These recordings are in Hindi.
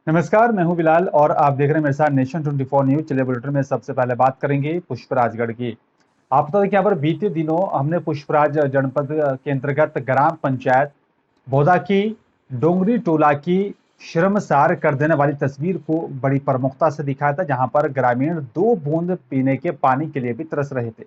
नमस्कार, मैं हूं बिलाल और आप देख रहे हैं मेरे साथ नेशन 24 न्यूज। चलिए बुलेटिन में सबसे पहले बात करेंगे पुष्पराजगढ़ की। आप बता दें कि यहाँ पर बीते दिनों हमने पुष्पराज जनपद के अंतर्गत ग्राम पंचायत बौदा की डोंगरी टोला की शर्मसार कर देने वाली तस्वीर को बड़ी प्रमुखता से दिखाया था, जहां पर ग्रामीण 2 बूंद पीने के पानी के लिए भी तरस रहे थे।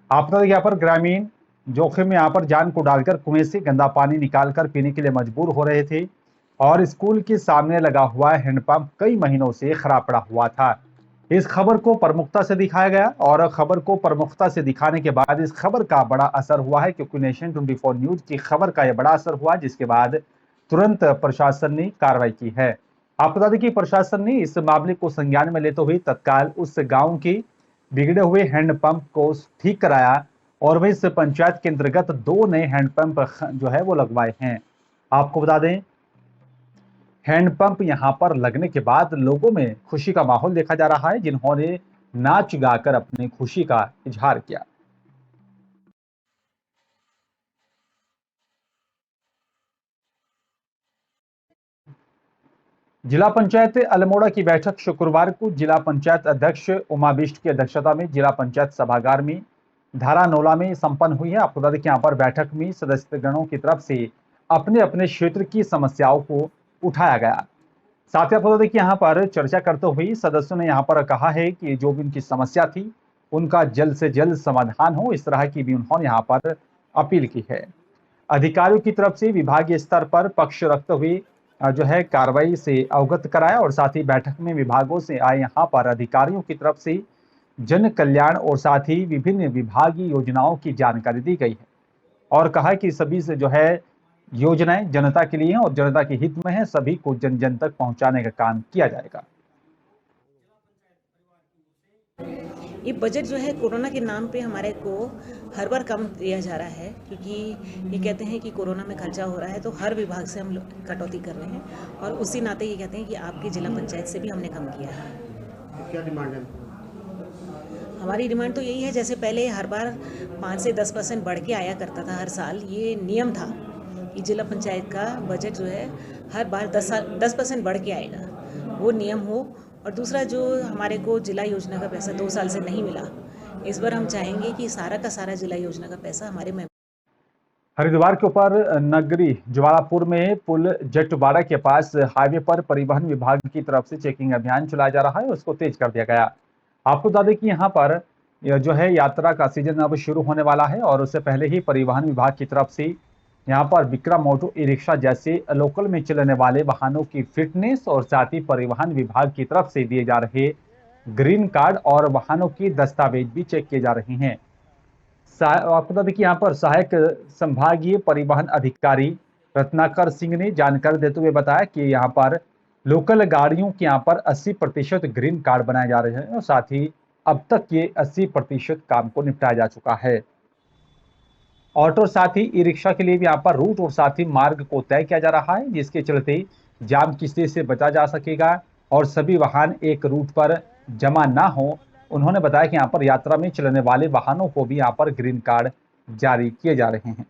आप बता दें कि यहाँ पर ग्रामीण जोखिम में यहाँ पर जान को डालकर कुएं से गंदा पानी निकालकर पीने के लिए मजबूर हो रहे थे और स्कूल के सामने लगा हुआ हैंडपंप कई महीनों से खराब पड़ा हुआ था। इस खबर को प्रमुखता से दिखाया गया और खबर को प्रमुखता से दिखाने के बाद इस खबर का बड़ा असर हुआ है, क्योंकि नेशन 24 न्यूज की खबर का यह बड़ा असर हुआ, जिसके बाद तुरंत प्रशासन ने कार्रवाई की है। आप बता दें कि प्रशासन ने इस मामले को संज्ञान में लेते हुए तत्काल उस गांव की बिगड़े हुए हैंडपंप को ठीक कराया और वहीं इस पंचायत के अंतर्गत 2 नए हैंडपंप जो है वो लगवाए हैं। आपको बता दें, हैंडपंप यहां पर लगने के बाद लोगों में खुशी का माहौल देखा जा रहा है, जिन्होंने नाच गाकर अपनी खुशी का इजहार किया। जिला पंचायत अल्मोड़ा की बैठक शुक्रवार को जिला पंचायत अध्यक्ष उमा बिष्ट की अध्यक्षता में जिला पंचायत सभागार में धारानोला में संपन्न हुई है। आपको बता दें कि यहाँ पर बैठक में सदस्यगणों की तरफ से अपने अपने क्षेत्र की समस्याओं को उठाया गया। साथ ही आप बता दें कि यहाँ पर चर्चा करते हुए सदस्यों ने यहाँ पर कहा है कि जो भी उनकी समस्या थी उनका जल्द से जल्द समाधान हो, इस तरह की भी उन्होंने यहाँ पर अपील की है। अधिकारियों की तरफ से विभागीय स्तर पर पक्ष रखते हुए जो है कार्रवाई से अवगत कराया और साथ ही बैठक में विभागों से आए यहाँ पर अधिकारियों की तरफ से जन कल्याण और साथ ही विभिन्न विभागीय योजनाओं की जानकारी दी गई है और कहा कि सभी से जो है योजनाएं जनता के लिए हैं और जनता के हित में है, सभी को जन जन तक पहुंचाने का काम किया जाएगा। ये बजट जो है कोरोना के नाम पे हमारे को हर बार कम दिया जा रहा है, क्योंकि ये कहते हैं कि कोरोना में खर्चा हो रहा है तो हर विभाग से हम लोग कटौती कर रहे हैं और उसी नाते ये कहते हैं कि आपकी जिला पंचायत से भी हमने कम किया है। क्या डिमांड है? हमारी डिमांड तो यही है, जैसे पहले हर बार 5 से 10% बढ़ के आया करता था हर साल, ये नियम था कि जिला पंचायत का बजट जो है हर बार 10% बढ़ के आएगा, वो नियम हो। और दूसरा, जो हमारे को जिला योजना का पैसा 2 साल से नहीं मिला, इस बार हम चाहेंगे कि सारा का सारा जिला योजना का पैसा हमारे में। हरिद्वार के ऊपर नगरी ज्वालापुर में पुल जटवाड़ा के पास हाईवे पर परिवहन विभाग की तरफ से चेकिंग अभियान चलाया जा रहा है, उसको तेज कर दिया गया। आपको बता दें कि यहाँ पर जो है यात्रा का सीजन अब शुरू होने वाला है और उससे पहले ही परिवहन विभाग की तरफ से यहाँ पर विक्रम ऑटो ई रिक्शा जैसे लोकल में चलने वाले वाहनों की फिटनेस और साथ ही परिवहन विभाग की तरफ से दिए जा रहे ग्रीन कार्ड और वाहनों की दस्तावेज भी चेक किए जा रहे हैं। आपको बता दें कि यहाँ पर सहायक संभागीय परिवहन अधिकारी रत्नाकर सिंह ने जानकारी देते हुए बताया कि यहाँ पर लोकल गाड़ियों के यहाँ पर 80% ग्रीन कार्ड बनाए जा रहे हैं और साथ ही अब तक ये 80% काम को निपटाया जा चुका है। ऑटो साथ ही ई रिक्शा के लिए भी यहाँ पर रूट और साथ ही मार्ग को तय किया जा रहा है, जिसके चलते जाम की स्थिति से बचा जा सकेगा और सभी वाहन एक रूट पर जमा ना हो। उन्होंने बताया कि यहाँ पर यात्रा में चलने वाले वाहनों को भी यहाँ पर ग्रीन कार्ड जारी किए जा रहे हैं।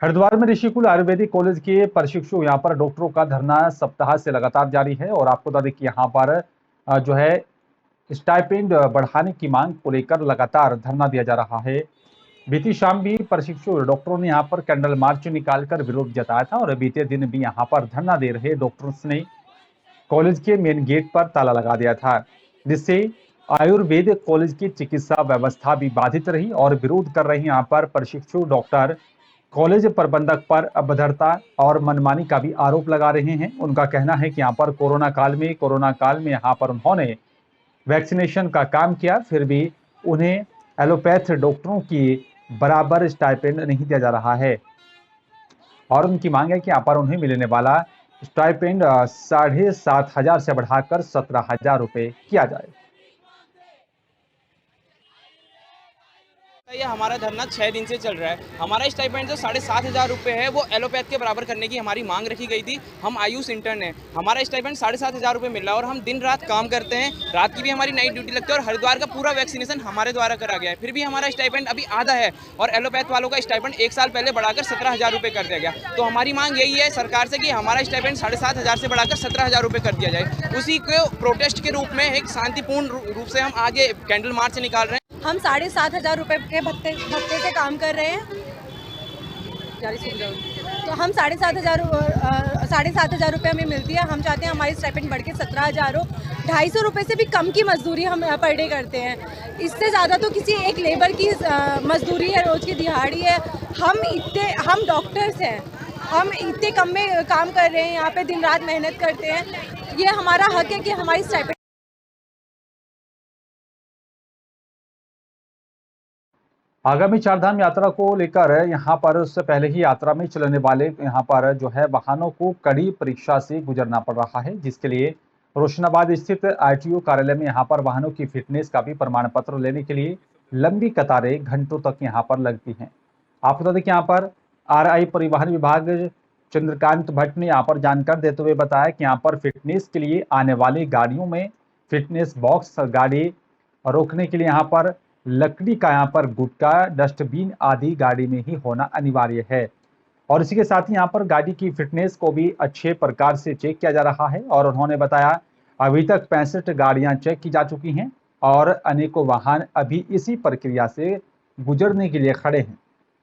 हरिद्वार में ऋषिकुल आयुर्वेदिक कॉलेज के प्रशिक्षु यहाँ पर डॉक्टरों का धरना सप्ताह से लगातार जारी है और आपको बता दें कि यहाँ पर जो है स्टाइपेंड बढ़ाने की मांग को लेकर लगातार धरना दिया जा रहा है। बीती शाम भी प्रशिक्षु डॉक्टरों ने यहाँ पर कैंडल मार्च निकालकर विरोध जताया था और बीते दिन भी यहाँ पर धरना दे रहे डॉक्टर्स ने कॉलेज के मेन गेट पर ताला लगा दिया था, जिससे आयुर्वेद कॉलेज की चिकित्सा व्यवस्था भी बाधित रही और विरोध कर रहे यहाँ पर प्रशिक्षु डॉक्टर कॉलेज प्रबंधक पर अभद्रता और मनमानी का भी आरोप लगा रहे हैं। उनका कहना है कि यहाँ पर कोरोना काल में यहाँ पर उन्होंने वैक्सीनेशन का काम किया, फिर भी उन्हें एलोपैथ डॉक्टरों की बराबर स्टाइपेंड नहीं दिया जा रहा है और उनकी मांग है कि यहाँ पर उन्हें मिलने वाला स्टाइपेंड 7,500 से बढ़ाकर 17,000 रुपए किया जाए। ये हमारा धरना 6 दिन से चल रहा है। हमारा स्टाइपेंड जो 7,500 रुपये है वो एलोपैथ के बराबर करने की हमारी मांग रखी गई थी। हम आयुष इंटर्न हैं, हमारा स्टाइपेंड 7,500 रुपये मिल रहा है और हम दिन रात काम करते हैं। रात की भी हमारी नाइट ड्यूटी लगती है और हरिद्वार का पूरा वैक्सीनेशन हमारे द्वारा करा गया है, फिर भी हमारा स्टाइपेंड अभी आधा है और एलोपैथ वालों का स्टाइपेंड 1 साल पहले बढ़ाकर 17,000 रुपये कर दिया गया। तो हमारी मांग यही है सरकार से कि हमारा स्टाइपेंड 7,500 से बढ़ाकर 17,000 रुपये कर दिया जाए। उसी को प्रोटेस्ट के रूप में एक शांतिपूर्ण रूप से हम आगे कैंडल मार्च निकाल रहे हैं। हम 7,500 रुपये के भत्ते से काम कर रहे हैं। तो हम 7,500 रुपये हमें मिलती है। हम चाहते हैं हमारी स्टाइपेंड बढ़ के 17,000 हो। 250 रुपये से भी कम की मजदूरी हम पर डे करते हैं। इससे ज़्यादा तो किसी एक लेबर की मजदूरी है, रोज़ की दिहाड़ी है। हम डॉक्टर्स हैं, हम इतने कम में काम कर रहे हैं, यहाँ पे दिन रात मेहनत करते हैं। ये हमारा हक है कि हमारी स्टाइपेंड। आगामी चारधाम यात्रा को लेकर यहाँ पर उससे पहले ही यात्रा में चलने वाले यहाँ पर जो है वाहनों को कड़ी परीक्षा से गुजरना पड़ रहा है, जिसके लिए रोशनाबाद स्थित आरटीओ कार्यालय में यहाँ पर वाहनों की फिटनेस का भी प्रमाण पत्र लेने के लिए लंबी कतारें घंटों तक यहाँ पर लगती हैं। आपको बता दें कि यहाँ पर आरआई परिवहन विभाग चंद्रकांत भट्ट ने यहाँ पर जानकारी देते हुए बताया कि यहाँ पर फिटनेस के लिए आने वाली गाड़ियों में फिटनेस बॉक्स, गाड़ी रोकने के लिए यहाँ पर लकड़ी का यहाँ पर गुटका, डस्टबिन आदि गाड़ी में ही होना अनिवार्य है। और इसी के साथ ही यहाँ पर गाड़ी की फिटनेस को भी अच्छे प्रकार से चेक किया जा रहा है। और उन्होंने बताया अभी तक 65 गाड़ियां चेक की जा चुकी हैं और अनेकों वाहन अभी इसी प्रक्रिया से गुजरने के लिए खड़े हैं।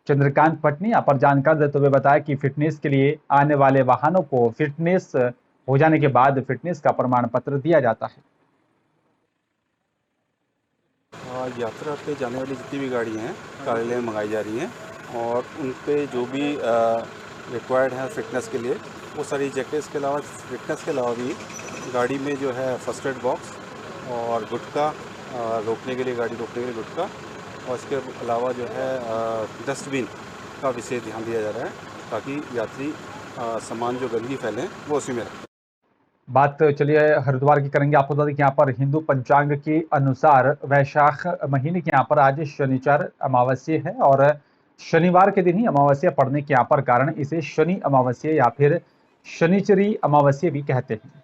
चंद्रकांत भट्ट ने यहाँ पर जानकारी देते हुए बताया कि फिटनेस के लिए आने वाले वाहनों को फिटनेस हो जाने के बाद फिटनेस का प्रमाण पत्र दिया जाता है। यात्रा पे जाने वाली जितनी भी गाड़ियाँ हैं कार्यालय में मंगाई जा रही हैं और उन पे जो भी रिक्वायर्ड है फिटनेस के लिए वो सारी चेक। इसके अलावा फिटनेस के अलावा भी गाड़ी में जो है फर्स्ट एड बॉक्स और गुटका रोकने के लिए, गाड़ी रोकने के लिए गुटका, और इसके अलावा जो है डस्टबिन का विशेष ध्यान दिया जा रहा है ताकि यात्री सामान जो गंदगी फैलें वो उसी में रखें। बात चलिए हरिद्वार की करेंगे। आपको बता दें कि यहाँ पर हिंदू पंचांग के अनुसार वैशाख महीने के यहाँ पर आज शनिचर अमावस्या है और शनिवार के दिन ही अमावस्या पड़ने के यहाँ पर कारण इसे शनि अमावस्या या फिर शनिचरी अमावस्या भी कहते हैं।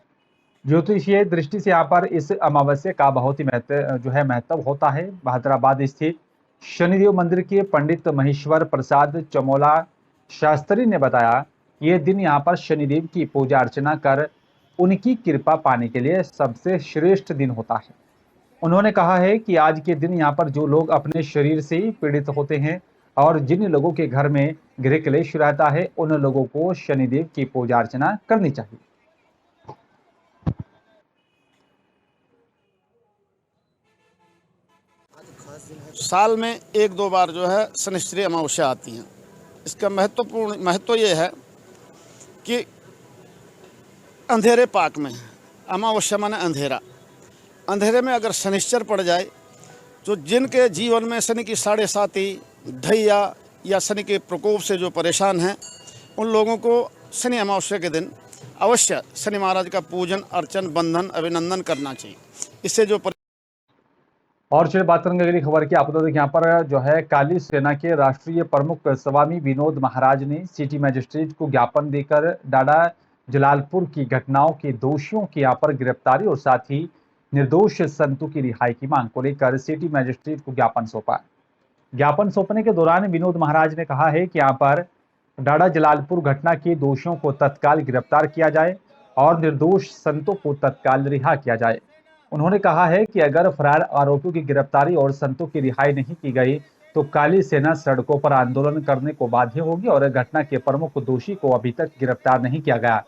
ज्योतिषीय दृष्टि से यहाँ पर इस अमावस्या का बहुत ही महत्व होता है। हैदराबाद स्थित शनिदेव मंदिर के पंडित महेश्वर प्रसाद चमोला शास्त्री ने बताया ये दिन यहाँ पर शनिदेव की पूजा अर्चना कर उनकी कृपा पाने के लिए सबसे श्रेष्ठ दिन होता है। उन्होंने कहा है कि आज के दिन यहाँ पर जो लोग अपने शरीर से पीड़ित होते हैं और जिन लोगों के घर में गृह क्लेश रहता है उन लोगों को शनिदेव की पूजा अर्चना करनी चाहिए। साल में 1-2 बार जो है शनिश्चरी अमावस्या आती है। इसका महत्व ये है कि अंधेरे पाक में, अमावस्या माने अंधेरा, अंधेरे में अगर शनिश्चर पड़ जाए तो जिनके जीवन में शनि की 7.5 ढैया या शनि के प्रकोप से जो परेशान हैं उन लोगों को शनि अमावस्या के दिन अवश्य शनि महाराज का पूजन, अर्चन, बंधन, अभिनंदन करना चाहिए। इससे जो और चलिए बात करेंगे अगली खबर की। आपको बता दें कि यहाँ पर जो है काली सेना के राष्ट्रीय प्रमुख स्वामी विनोद महाराज ने सिटी मजिस्ट्रेट को ज्ञापन देकर डाडा जलालपुर की घटनाओं के दोषियों की यहाँ पर गिरफ्तारी और साथ ही निर्दोष संतों की रिहाई की मांग को लेकर सिटी मजिस्ट्रेट को ज्ञापन सौंपा। ज्ञापन सौंपने के दौरान विनोद महाराज ने कहा है कि यहाँ पर डाडा जलालपुर घटना के दोषियों को तत्काल गिरफ्तार किया जाए और निर्दोष संतों को तत्काल रिहा किया जाए। उन्होंने कहा है कि अगर फरार आरोपियों की गिरफ्तारी और संतों की रिहाई नहीं की गई तो काली सेना सड़कों पर आंदोलन करने को बाध्य होगी और घटना के प्रमुख दोषी को अभी तक गिरफ्तार नहीं किया गया।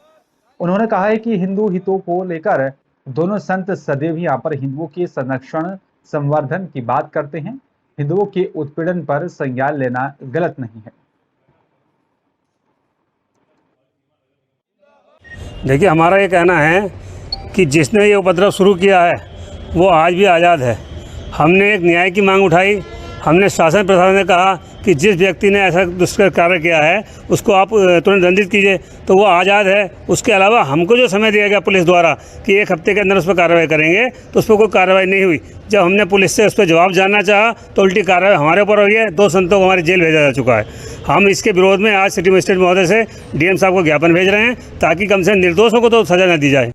उन्होंने कहा है कि हिंदू हितों को लेकर दोनों संत सदैव यहाँ पर हिंदुओं के संरक्षण संवर्धन की बात करते हैं। हिंदुओं के उत्पीड़न पर संज्ञान लेना गलत नहीं है। देखिए, हमारा ये कहना है कि जिसने ये उपद्रव शुरू किया है वो आज भी आज़ाद है। हमने एक न्याय की मांग उठाई। हमने शासन प्रशासन से कहा कि जिस व्यक्ति ने ऐसा दुष्कर कार्य किया है उसको आप तुरंत दंडित कीजिए, तो वो आज़ाद है। उसके अलावा हमको जो समय दिया गया पुलिस द्वारा कि 1 हफ्ते के अंदर उस पर कार्रवाई करेंगे, तो उस पर कोई कार्रवाई नहीं हुई। जब हमने पुलिस से उस पर जवाब जानना चाहा तो उल्टी कार्रवाई हमारे ऊपर हो गई है। 2 संतों को हमारी जेल भेजा जा चुका है। हम इसके विरोध में आज सिटी मजिस्ट्रेट महोदय से डीएम साहब को ज्ञापन भेज रहे हैं ताकि कम से कम निर्दोषों को तो सजा न दी जाए।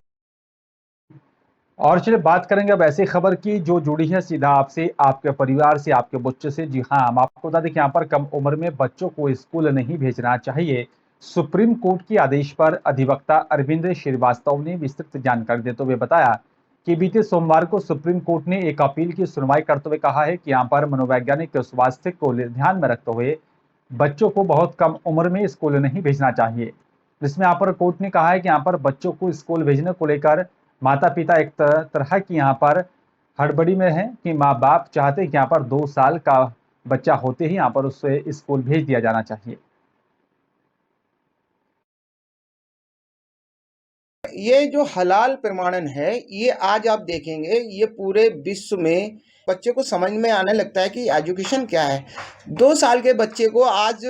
और चलिए बात करेंगे अब ऐसी खबर की जो जुड़ी है सीधा आपसे, आपके परिवार से, आपके बच्चों से। जी हाँ, हम आपको बता दें कि यहाँ पर कम उम्र में बच्चों को स्कूल नहीं भेजना चाहिए। सुप्रीम कोर्ट के आदेश पर अधिवक्ता अरविंद श्रीवास्तव ने विस्तृत जानकारी देते हुए बताया कि बीते सोमवार को सुप्रीम कोर्ट ने एक अपील की सुनवाई करते हुए कहा है कि यहाँ पर मनोवैज्ञानिक स्वास्थ्य को ध्यान में रखते हुए बच्चों को बहुत कम उम्र में स्कूल नहीं भेजना चाहिए। जिसमें यहाँ पर कोर्ट ने कहा है कि यहाँ पर बच्चों को स्कूल भेजने को लेकर माता पिता एक तरह की यहाँ पर हड़बड़ी में है कि माँ बाप चाहते हैं कि यहाँ पर 2 साल का बच्चा होते ही यहाँ पर उसे स्कूल भेज दिया जाना चाहिए। ये जो हलाल प्रमाणन है, ये आज आप देखेंगे ये पूरे विश्व में बच्चे को समझ में आने लगता है कि एजुकेशन क्या है। 2 साल के बच्चे को आज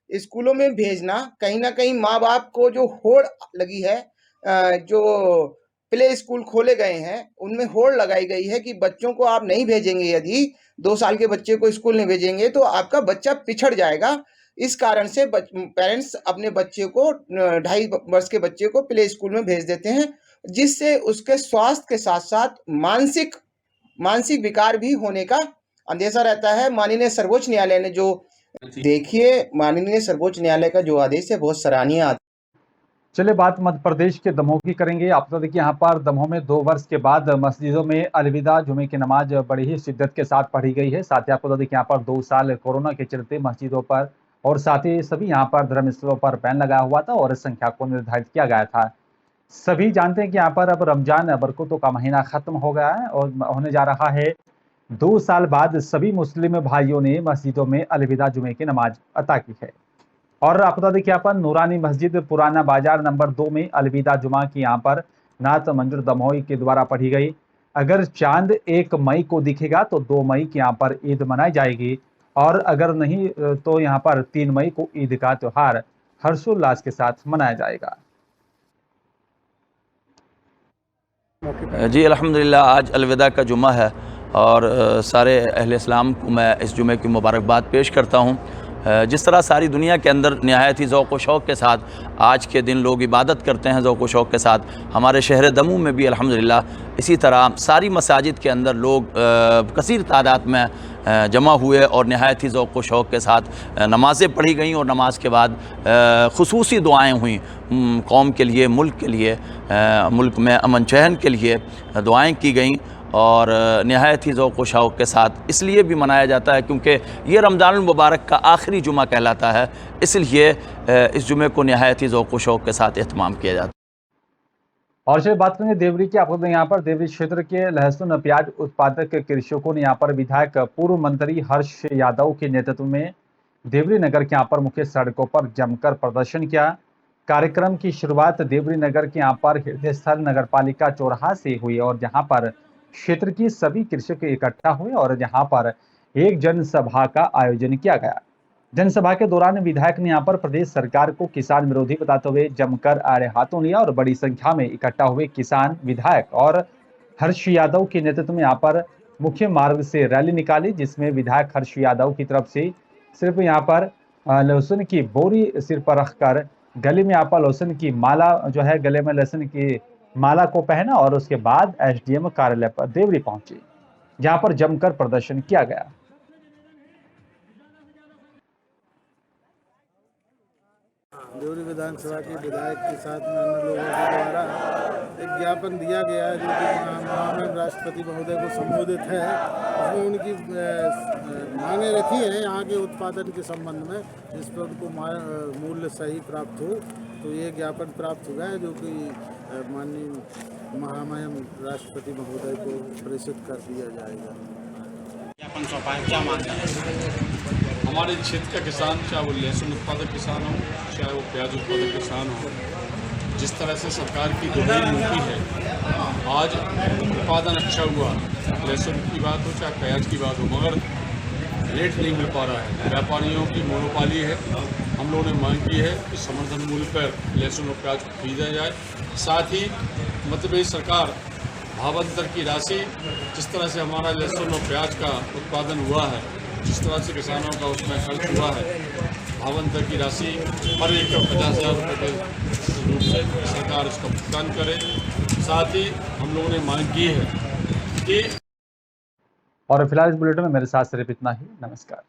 स्कूलों में भेजना, कहीं ना कहीं माँ बाप को जो होड़ लगी है, जो प्ले स्कूल खोले गए हैं उनमें होड़ लगाई गई है कि बच्चों को आप नहीं भेजेंगे, यदि 2 साल के बच्चे को स्कूल नहीं भेजेंगे तो आपका बच्चा पिछड़ जाएगा। इस कारण से पेरेंट्स अपने बच्चे को 2.5 वर्ष के बच्चे को प्ले स्कूल में भेज देते हैं, जिससे उसके स्वास्थ्य के साथ साथ मानसिक विकार भी होने का अंदेशा रहता है। माननीय सर्वोच्च न्यायालय ने जो माननीय सर्वोच्च न्यायालय का जो आदेश है बहुत सराहनीय। चलिए बात मध्य प्रदेश के दमोह की करेंगे। आप बता दें कि यहाँ पर दमोह में 2 वर्ष के बाद मस्जिदों में अलविदा जुमे की नमाज बड़ी ही शिद्दत के साथ पढ़ी गई है। साथ ही आपको बता दें कि यहाँ पर 2 साल कोरोना के चलते मस्जिदों पर और साथ ही सभी यहाँ पर धर्मस्थलों पर बैन लगा हुआ था और संख्या को निर्धारित किया गया था। सभी जानते हैं कि यहाँ पर अब रमजान बरकतों का महीना खत्म हो गया है और होने जा रहा है। 2 साल बाद सभी मुस्लिम भाइयों ने मस्जिदों में अलविदा जुमे की नमाज अता की है। और आप बता दें कि यहाँ पर नूरानी मस्जिद पुराना बाजार नंबर 2 में अलविदा जुमा की यहाँ पर नात मंजूर दमोही के द्वारा पढ़ी गई। अगर चांद 1 मई को दिखेगा तो 2 मई की यहाँ पर ईद मनाई जाएगी और अगर नहीं तो यहाँ पर 3 मई को ईद का त्योहार हर्षोल्लास के साथ मनाया जाएगा। जी अल्हम्दुलिल्लाह, आज अलविदा का जुमा है और सारे अहले इस्लाम को मैं इस जुमे की मुबारकबाद पेश करता हूँ। जिस तरह सारी दुनिया के अंदर नहायत ही ज़ौक़ व शौक़ के साथ आज के दिन लोग इबादत करते हैं ज़ौक़ व शौक़ के साथ, हमारे शहर दमू में भी अल्हम्दुलिल्लाह इसी तरह सारी मसाजिद के अंदर लोग कसीर तादाद में जमा हुए और नहायत ही ज़ौक़ व शौक़ के साथ नमाज़ें पढ़ी गईं और नमाज के बाद खुसूसी दुआएँ हुईं कौम के लिए, मुल्क के लिए, मुल्क में अमन चैन के लिए दुआएँ की गईं और नहायत ही ज़ौक़ व शौक़ के साथ इसलिए भी मनाया जाता है क्योंकि ये रमज़ान मुबारक का आखिरी जुमा कहलाता है, इसलिए इस जुमे को नहायत ही ज़ौक़ व शौक़ के साथ एहतमाम किया जाता है। और चलिए बात करेंगे देवरी की। आपको यहाँ पर देवरी क्षेत्र के लहसुन प्याज उत्पादक कृषकों ने यहाँ पर विधायक पूर्व मंत्री हर्ष यादव के नेतृत्व में देवरी नगर के यहाँ पर मुख्य सड़कों पर जमकर प्रदर्शन किया। कार्यक्रम की शुरुआत देवरी नगर के यहाँ पर हृदय स्थल नगर पालिका चौराहा से हुई और जहाँ पर क्षेत्र की सभी कृषक इकट्ठा हुए और जहां पर एक जनसभा का आयोजन किया गया। जनसभा के दौरान विधायक ने यहां पर प्रदेश सरकार को किसान विरोधी बताते हुए जमकर आड़े हाथों लिया और बड़ी संख्या में इकट्ठा हुए किसान विधायक और हर्ष यादव के नेतृत्व में यहां पर मुख्य मार्ग से रैली निकाली, जिसमें विधायक हर्ष यादव की तरफ से सिर्फ यहां पर लहसुन की बोरी सिर पर रखकर गले में यहाँ पर लहसुन की माला जो है गले में लहसुन की माला को पहना और उसके बाद एसडीएम कार्यालय पर देवरी पहुंचे, जहां पर जमकर प्रदर्शन किया गया। देवरी विधानसभा के विधायक के साथ में अन्य लोगों के द्वारा एक ज्ञापन दिया गया है जो कि महामहिम राष्ट्रपति महोदय को संबोधित है। उसमें उनकी मांगे रखी है यहाँ के उत्पादन के संबंध में, जिस पर उनको मूल्य सही प्राप्त हो। तो ये ज्ञापन प्राप्त हुआ है जो कि माननीय महामहिम राष्ट्रपति महोदय को प्रेषित कर दिया जाएगा। ज्ञापन सौंपा है, क्या मांग है? हमारे क्षेत्र का किसान, चाहे वो लहसुन उत्पादक किसान हो, चाहे वो प्याज उत्पादक किसान हो, जिस तरह से सरकार की दुबई नीति है, आज उत्पादन अच्छा हुआ, लहसुन की बात हो चाहे प्याज की बात हो, मगर रेट नहीं मिल पा रहा है। व्यापारियों की मोनोपाली है। हम लोगों ने मांग की है कि समर्थन मूल्य पर लहसुन और प्याज को खरीदा जाए। साथ ही मध्य प्रदेश सरकार भावांतर की राशि, जिस तरह से हमारा लहसुन और प्याज का उत्पादन हुआ है, जिस तरह से किसानों का उसमें खर्च हुआ है, भावांतर की राशि हर एकड़ 50,000 रुपये के रूप से सरकार उसका भुगतान करे। साथ ही हम लोगों ने मांग की है कि और फिलहाल इस बुलेटिन में मेरे साथ सिर्फ इतना ही। नमस्कार।